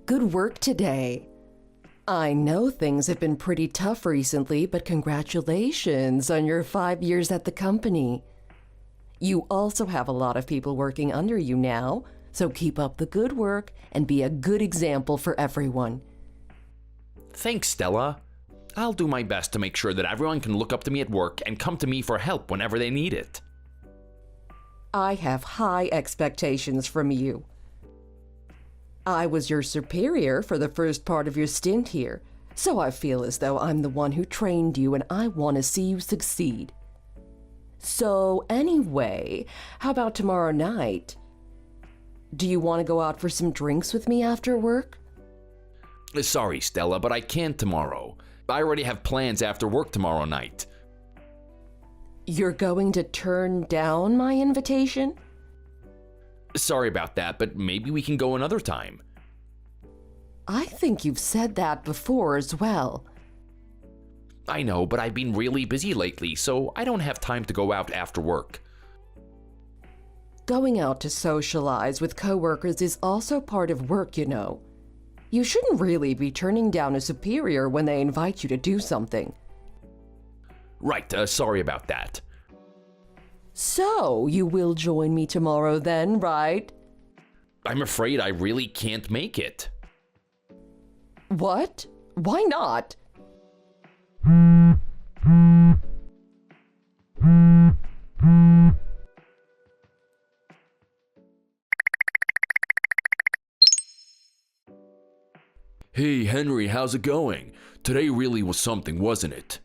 Good work today. I know things have been pretty tough recently, but congratulations on your 5 years at the company. You also have a lot of people working under you now, so keep up the good work and be a good example for everyone. Thanks, Stella. I'll do my best to make sure that everyone can look up to me at work and come to me for help whenever they need it. I have high expectations from you. I was your superior for the first part of your stint here, so I feel as though I'm the one who trained you and I want to see you succeed. So anyway, how about tomorrow night? Do you want to go out for some drinks with me after work? Sorry, Stella, but I can't tomorrow. I already have plans after work tomorrow night. You're going to turn down my invitation? Sorry about that, but maybe we can go another time. I think you've said that before as well. I know, but I've been really busy lately, so I don't have time to go out after work. Going out to socialize with coworkers is also part of work, you know. You shouldn't really be turning down a superior when they invite you to do something. Right, sorry about that. So, you will join me tomorrow then, right? I'm afraid I really can't make it. What? Why not? Hey, Henry, how's it going? Today really was something, wasn't it?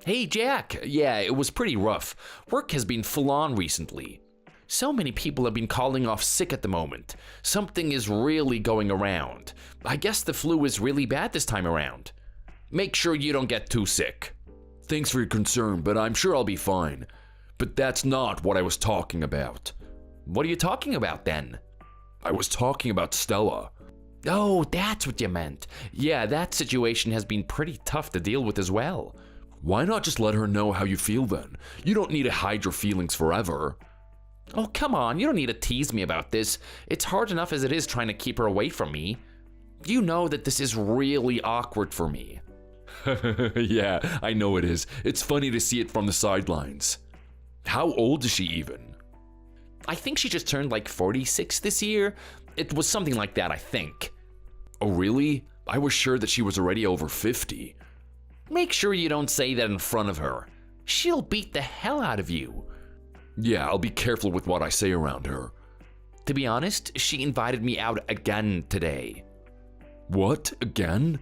Hey, Jack. Yeah, it was pretty rough. Work has been full on recently. So many people have been calling off sick at the moment. Something is really going around. I guess the flu is really bad this time around. Make sure you don't get too sick. Thanks for your concern, but I'm sure I'll be fine. But that's not what I was talking about. What are you talking about then? I was talking about Stella. Oh, that's what you meant. Yeah, that situation has been pretty tough to deal with as well. Why not just let her know how you feel then? You don't need to hide your feelings forever. Oh, come on, you don't need to tease me about this. It's hard enough as it is trying to keep her away from me. You know that this is really awkward for me. Yeah, I know it is. It's funny to see it from the sidelines. How old is she even? I think she just turned like 46 this year. It was something like that, I think. Oh, really? I was sure that she was already over 50. Make sure you don't say that in front of her. She'll beat the hell out of you. Yeah, I'll be careful with what I say around her. To be honest, she invited me out again today. What? Again?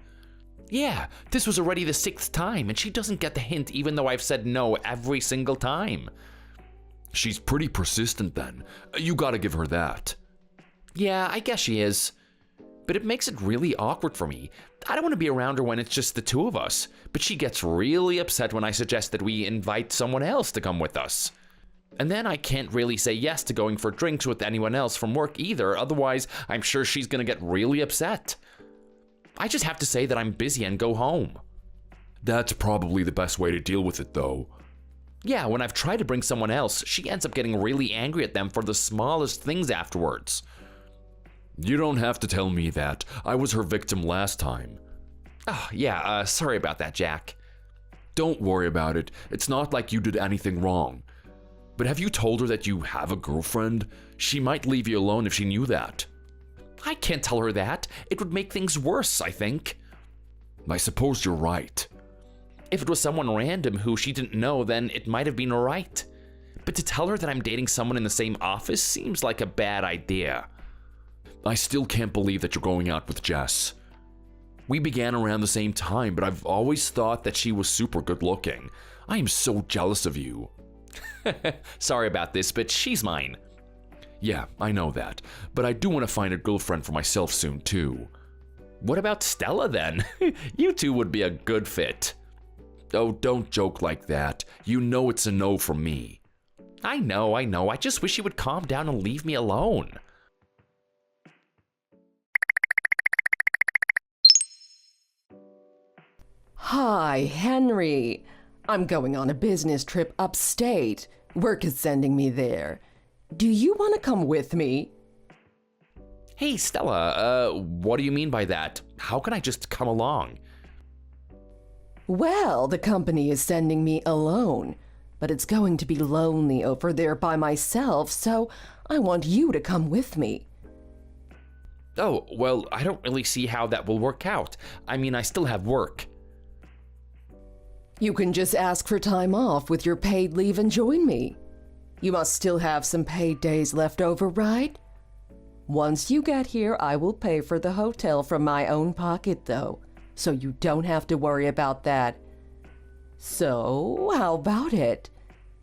Yeah, this was already the 6th time, and she doesn't get the hint even though I've said no every single time. She's pretty persistent then. You gotta give her that. Yeah, I guess she is. But it makes it really awkward for me. I don't want to be around her when it's just the two of us, but she gets really upset when I suggest that we invite someone else to come with us. And then I can't really say yes to going for drinks with anyone else from work either, otherwise I'm sure she's gonna get really upset. I just have to say that I'm busy and go home. That's probably the best way to deal with it though. Yeah, when I've tried to bring someone else, she ends up getting really angry at them for the smallest things afterwards. You don't have to tell me that. I was her victim last time. Oh, yeah, sorry about that, Jack. Don't worry about it. It's not like you did anything wrong. But have you told her that you have a girlfriend? She might leave you alone if she knew that. I can't tell her that. It would make things worse, I think. I suppose you're right. If it was someone random who she didn't know, then it might have been alright. But to tell her that I'm dating someone in the same office seems like a bad idea. I still can't believe that you're going out with Jess. We began around the same time, but I've always thought that she was super good looking. I am so jealous of you. Sorry about this, but she's mine. Yeah, I know that, but I do want to find a girlfriend for myself soon too. What about Stella then? You two would be a good fit. Oh, don't joke like that. You know it's a no from me. I know. I just wish you would calm down and leave me alone. Hi, Henry. I'm going on a business trip upstate. Work is sending me there. Do you want to come with me? Hey, Stella, what do you mean by that? How can I just come along? Well, the company is sending me alone, but it's going to be lonely over there by myself, so I want you to come with me. Oh, well, I don't really see how that will work out. I mean, I still have work. You can just ask for time off with your paid leave and join me. You must still have some paid days left over, right? Once you get here, I will pay for the hotel from my own pocket, though, so you don't have to worry about that. So, how about it?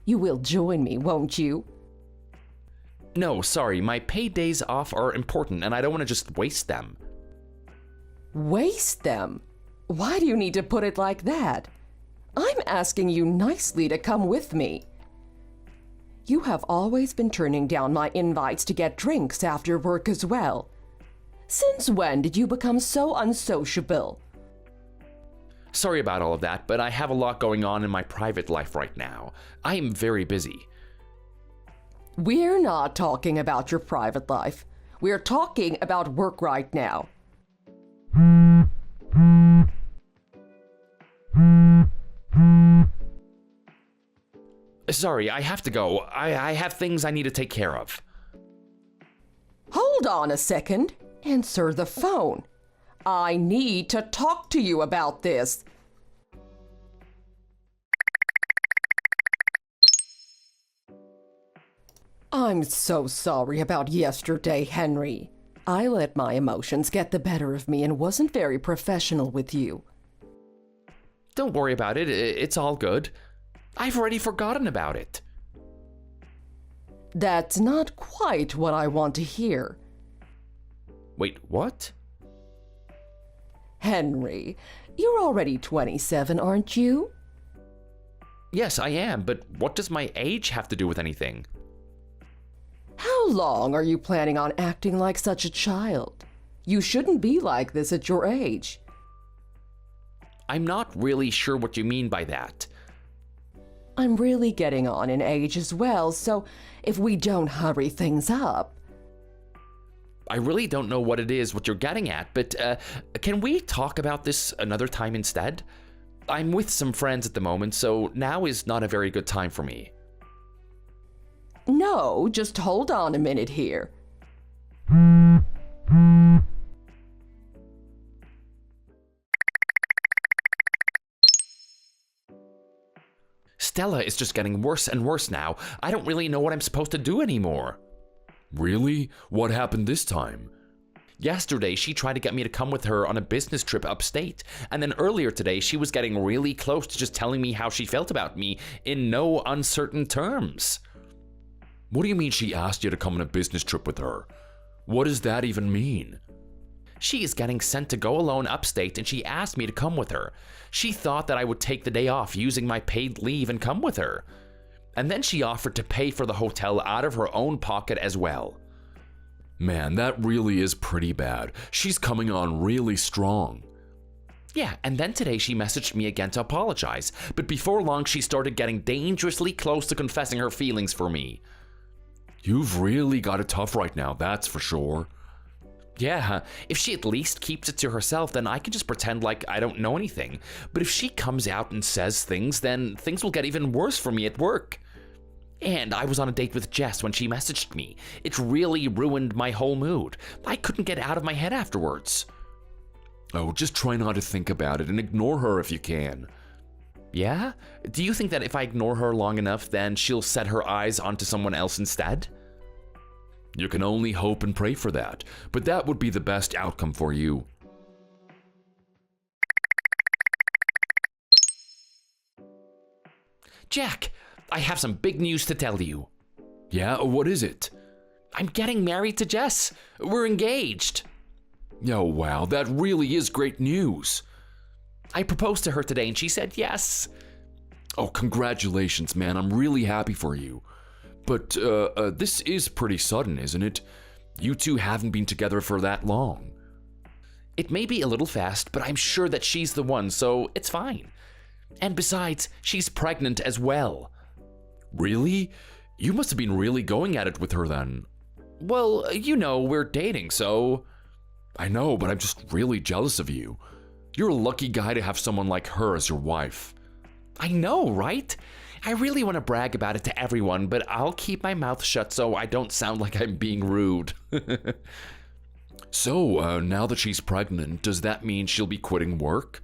You will join me, won't you? No, sorry, my paid days off are important and I don't want to just waste them. Waste them? Why do you need to put it like that? I'm asking you nicely to come with me. You have always been turning down my invites to get drinks after work as well. Since when did you become so unsociable? Sorry about all of that, but I have a lot going on in my private life right now. I am very busy. We're not talking about your private life. We're talking about work right now. Sorry, I have to go. I have things I need to take care of. Hold on a second. Answer the phone. I need to talk to you about this. I'm so sorry about yesterday, Henry. I let my emotions get the better of me and wasn't very professional with you. Don't worry about it. It's all good. I've already forgotten about it. That's not quite what I want to hear. Wait, what? Henry, you're already 27, aren't you? Yes, I am, but what does my age have to do with anything? How long are you planning on acting like such a child? You shouldn't be like this at your age. I'm not really sure what you mean by that. I'm really getting on in age as well, so if we don't hurry things up... I really don't know what it is what you're getting at, but can we talk about this another time instead? I'm with some friends at the moment, so now is not a very good time for me. No, just hold on a minute here. Stella is just getting worse and worse now. I don't really know what I'm supposed to do anymore. Really? What happened this time? Yesterday, she tried to get me to come with her on a business trip upstate. And then earlier today, she was getting really close to just telling me how she felt about me in no uncertain terms. What do you mean she asked you to come on a business trip with her? What does that even mean? She is getting sent to go alone upstate and she asked me to come with her. She thought that I would take the day off using my paid leave and come with her. And then she offered to pay for the hotel out of her own pocket as well. Man, that really is pretty bad. She's coming on really strong. Yeah, and then today she messaged me again to apologize, but before long she started getting dangerously close to confessing her feelings for me. You've really got it tough right now, that's for sure. Yeah, if she at least keeps it to herself, then I can just pretend like I don't know anything. But if she comes out and says things, then things will get even worse for me at work. And I was on a date with Jess when she messaged me. It really ruined my whole mood. I couldn't get out of my head afterwards. Oh, just try not to think about it and ignore her if you can. Yeah? Do you think that if I ignore her long enough, then she'll set her eyes onto someone else instead? You can only hope and pray for that, but that would be the best outcome for you. Jack, I have some big news to tell you. Yeah, what is it? I'm getting married to Jess. We're engaged. Oh, wow, that really is great news. I proposed to her today and she said yes. Oh, congratulations, man. I'm really happy for you. But this is pretty sudden, isn't it? You two haven't been together for that long. It may be a little fast, but I'm sure that she's the one, so it's fine. And besides, she's pregnant as well. Really? You must have been really going at it with her then. Well, you know, we're dating, so... I know, but I'm just really jealous of you. You're a lucky guy to have someone like her as your wife. I know, right? I really want to brag about it to everyone, but I'll keep my mouth shut so I don't sound like I'm being rude. So, now that she's pregnant, does that mean she'll be quitting work?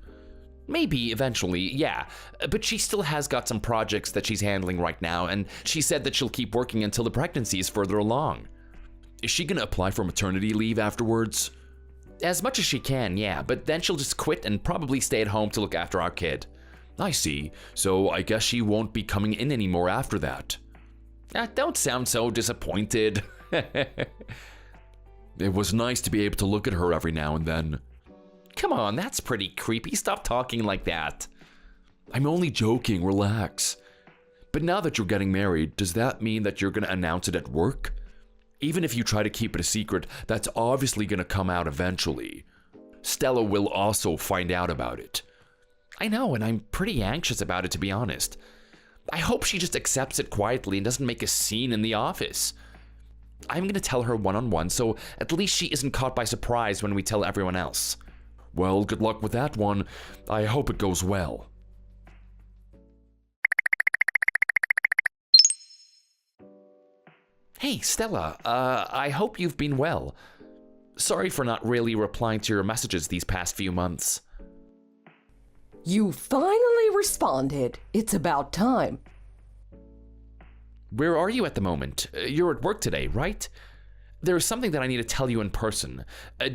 Maybe, eventually, yeah. But she still has got some projects that she's handling right now, and she said that she'll keep working until the pregnancy is further along. Is she gonna apply for maternity leave afterwards? As much as she can, yeah, but then she'll just quit and probably stay at home to look after our kid. I see, so I guess she won't be coming in anymore after that. Don't sound so disappointed. It was nice to be able to look at her every now and then. Come on, that's pretty creepy. Stop talking like that. I'm only joking, relax. But now that you're getting married, does that mean that you're gonna announce it at work? Even if you try to keep it a secret, that's obviously gonna come out eventually. Stella will also find out about it. I know, and I'm pretty anxious about it, to be honest. I hope she just accepts it quietly and doesn't make a scene in the office. I'm gonna tell her one-on-one, so at least she isn't caught by surprise when we tell everyone else. Well, good luck with that one. I hope it goes well. Hey, Stella, I hope you've been well. Sorry for not really replying to your messages these past few months. You finally responded. It's about time. Where are you at the moment? You're at work today, right? There's something that I need to tell you in person.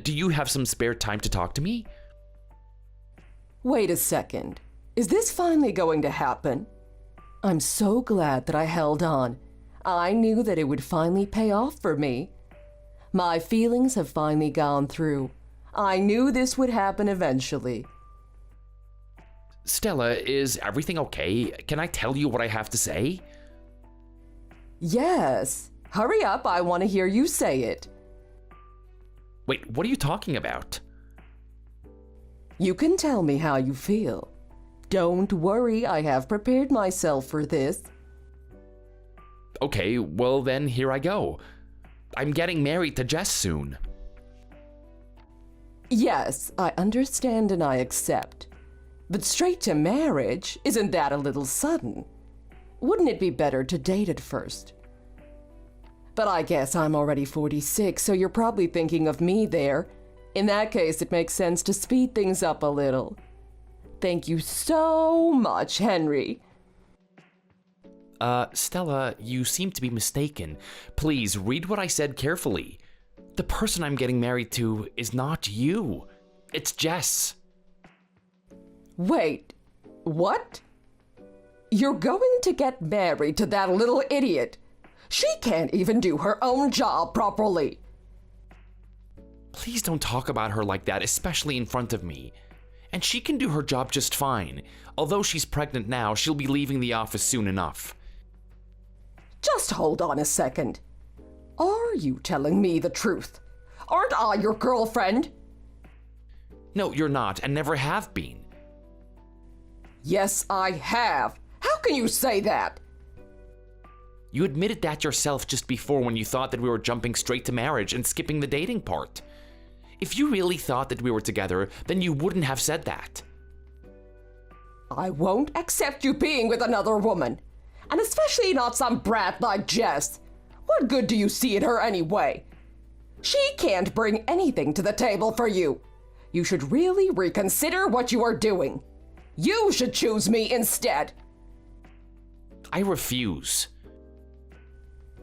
Do you have some spare time to talk to me? Wait a second. Is this finally going to happen? I'm so glad that I held on. I knew that it would finally pay off for me. My feelings have finally gone through. I knew this would happen eventually. Stella, is everything okay? Can I tell you what I have to say? Yes. Hurry up, I want to hear you say it. Wait, what are you talking about? You can tell me how you feel. Don't worry, I have prepared myself for this. Okay, well then here I go. I'm getting married to Jess soon. Yes, I understand and I accept. But straight to marriage, isn't that a little sudden? Wouldn't it be better to date at first? But I guess I'm already 46, so you're probably thinking of me there. In that case, it makes sense to speed things up a little. Thank you so much, Henry. Stella, you seem to be mistaken. Please read what I said carefully. The person I'm getting married to is not you. It's Jess. Wait, what? You're going to get married to that little idiot. She can't even do her own job properly. Please don't talk about her like that, especially in front of me. And she can do her job just fine. Although she's pregnant now, she'll be leaving the office soon enough. Just hold on a second. Are you telling me the truth? Aren't I your girlfriend? No, you're not, and never have been. Yes, I have. How can you say that? You admitted that yourself just before when you thought that we were jumping straight to marriage and skipping the dating part. If you really thought that we were together, then you wouldn't have said that. I won't accept you being with another woman. And especially not some brat like Jess. What good do you see in her anyway? She can't bring anything to the table for you. You should really reconsider what you are doing. You should choose me instead. I refuse.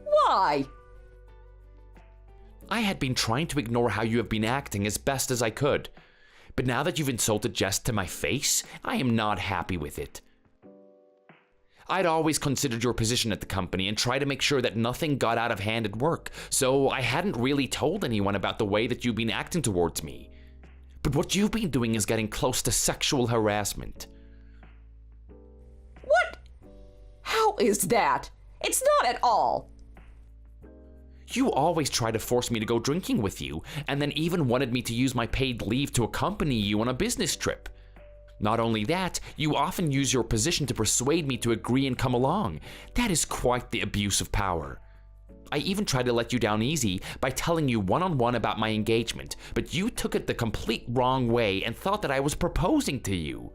Why? I had been trying to ignore how you have been acting as best as I could. But now that you've insulted Jess to my face, I am not happy with it. I'd always considered your position at the company and tried to make sure that nothing got out of hand at work, so I hadn't really told anyone about the way that you've been acting towards me. But what you've been doing is getting close to sexual harassment. What? How is that? It's not at all. You always try to force me to go drinking with you, and then even wanted me to use my paid leave to accompany you on a business trip. Not only that, you often use your position to persuade me to agree and come along. That is quite the abuse of power. I even tried to let you down easy by telling you one-on-one about my engagement, but you took it the complete wrong way and thought that I was proposing to you.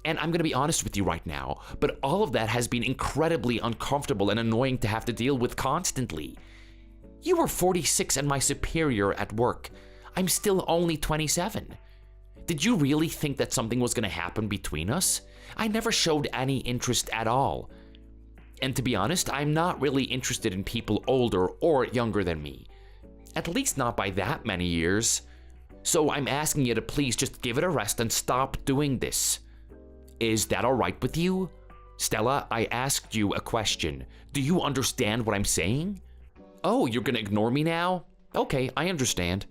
And I'm gonna be honest with you right now, but all of that has been incredibly uncomfortable and annoying to have to deal with constantly. You were 46 and my superior at work. I'm still only 27. Did you really think that something was gonna happen between us? I never showed any interest at all. And to be honest, I'm not really interested in people older or younger than me. At least not by that many years. So I'm asking you to please just give it a rest and stop doing this. Is that alright with you? Stella, I asked you a question. Do you understand what I'm saying? Oh, you're gonna ignore me now? Okay, I understand.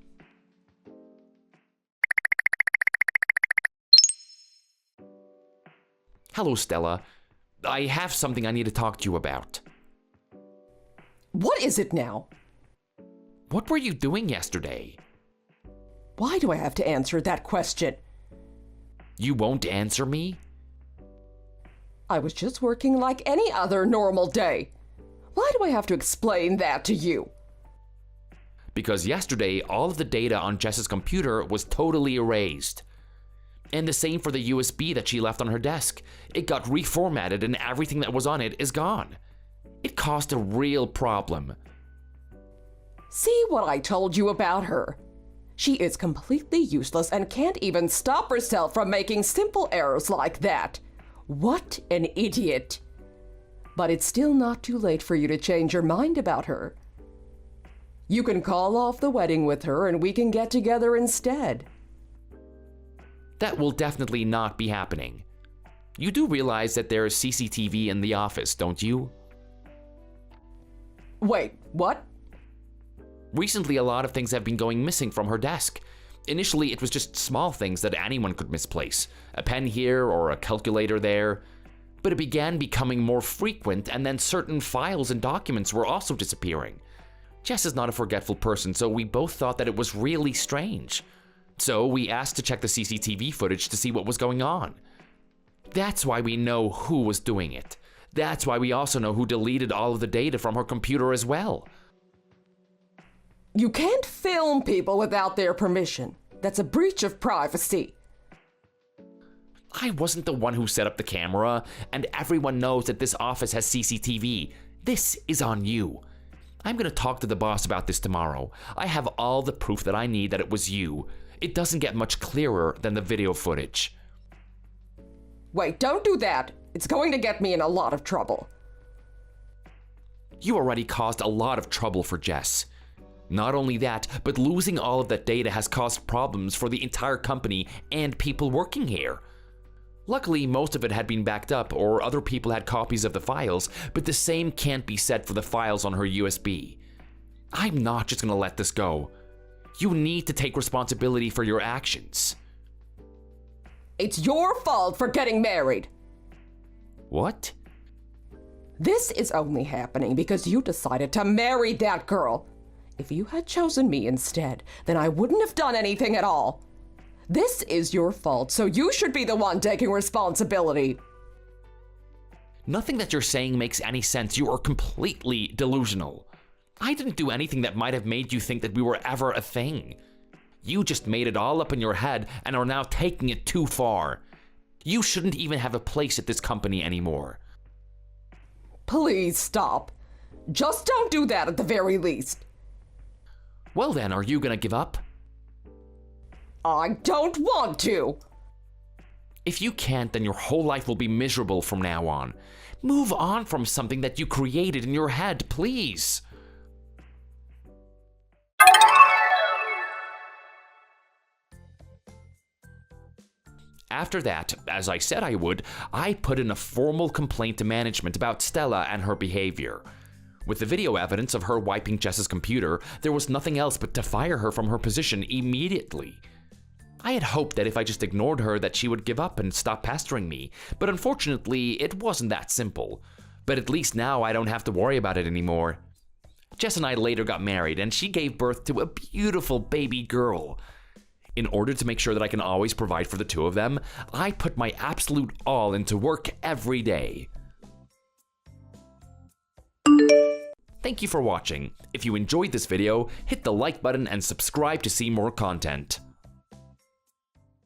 Hello, Stella. I have something I need to talk to you about. What is it now? What were you doing yesterday? Why do I have to answer that question? You won't answer me? I was just working like any other normal day. Why do I have to explain that to you? Because yesterday, all of the data on Jess's computer was totally erased. And the same for the USB that she left on her desk. It got reformatted and everything that was on it is gone. It caused a real problem. See what I told you about her? She is completely useless and can't even stop herself from making simple errors like that. What an idiot. But it's still not too late for you to change your mind about her. You can call off the wedding with her and we can get together instead. That will definitely not be happening. You do realize that there is CCTV in the office, don't you? Wait, what? Recently, a lot of things have been going missing from her desk. Initially, it was just small things that anyone could misplace. A pen here or a calculator there. But it began becoming more frequent, and then certain files and documents were also disappearing. Jess is not a forgetful person, so we both thought that it was really strange. So we asked to check the CCTV footage to see what was going on. That's why we know who was doing it. That's why we also know who deleted all of the data from her computer as well. You can't film people without their permission. That's a breach of privacy. I wasn't the one who set up the camera, and everyone knows that this office has CCTV. This is on you. I'm gonna talk to the boss about this tomorrow. I have all the proof that I need that it was you. It doesn't get much clearer than the video footage. Wait, don't do that. It's going to get me in a lot of trouble. You already caused a lot of trouble for Jess. Not only that, but losing all of that data has caused problems for the entire company and people working here. Luckily, most of it had been backed up or other people had copies of the files, but the same can't be said for the files on her USB. I'm not just gonna let this go. You need to take responsibility for your actions. It's your fault for getting married. What? This is only happening because you decided to marry that girl. If you had chosen me instead, then I wouldn't have done anything at all. This is your fault, so you should be the one taking responsibility. Nothing that you're saying makes any sense. You are completely delusional. I didn't do anything that might have made you think that we were ever a thing. You just made it all up in your head and are now taking it too far. You shouldn't even have a place at this company anymore. Please stop. Just don't do that at the very least. Well then, are you gonna give up? I don't want to. If you can't, then your whole life will be miserable from now on. Move on from something that you created in your head, please. After that, as I said I would, I put in a formal complaint to management about Stella and her behavior. With the video evidence of her wiping Jess's computer, there was nothing else but to fire her from her position immediately. I had hoped that if I just ignored her that she would give up and stop pestering me, but unfortunately it wasn't that simple. But at least now I don't have to worry about it anymore. Jess and I later got married and she gave birth to a beautiful baby girl. In order to make sure that I can always provide for the two of them, I put my absolute all into work every day. Thank you for watching. If you enjoyed this video, hit the like button and subscribe to see more content.